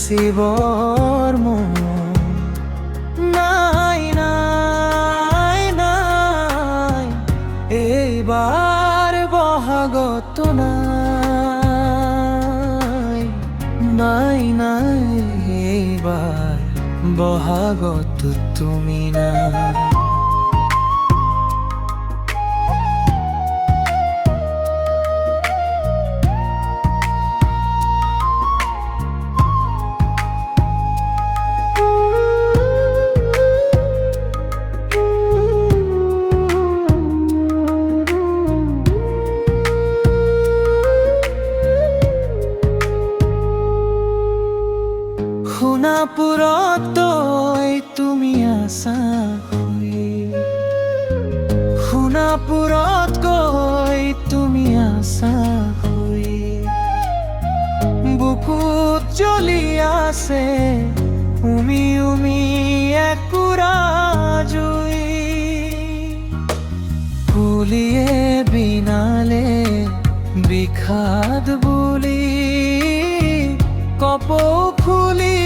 নাচিবৰ মন নাই নাই নাই এইবাৰ বহাগতো নাই নাই নাই এইবাৰ বহাগতো তুমি নাই। সোণাপুৰত তই তুমি আছা সোণাপুৰত গৈ তুমি আছা বুকুত জ্বলি আছে উমি উমি একুৰা জুই কুলিয়ে বিনালে বিষাদ বুলি কপৌ ফুলি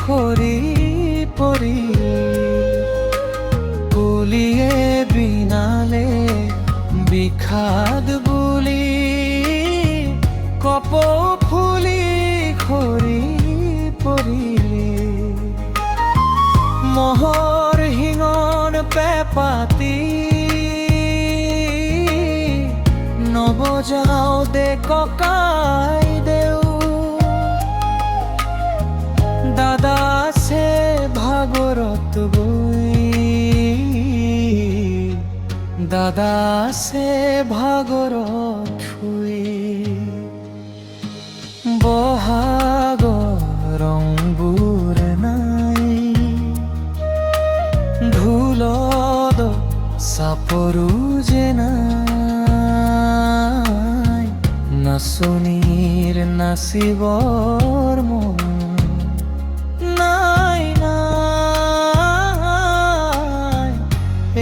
সৰি পৰি কুলিয়ে বিনালে বিষাদ বুলি কপৌ ফুলি সৰি পৰি মহৰ শিঙন পেপাতি নবজাও দে ককাই দেউ দাদা আছে ভাগৰত গৈ দাদা আছে ভাগৰত শুই বহাগৰ ৰংবোৰ নাই ঢোলত চাপৰো যে নাই নাচনীৰ নাচিবৰ মন নাই নাই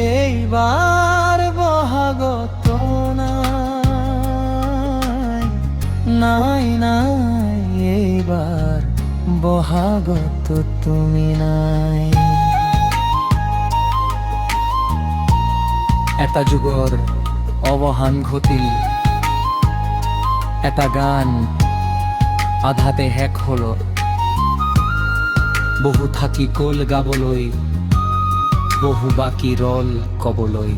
এইবাৰ বহাগতো নাই নাই নাই এইবাৰ বহাগতো তুমি নাই। এটা যুগৰ অৱসান ঘটিল এটা গান আধাতে শেষ হল বহু থাকি গ'ল গাবলৈ বহু বাকী ৰল কবলৈ।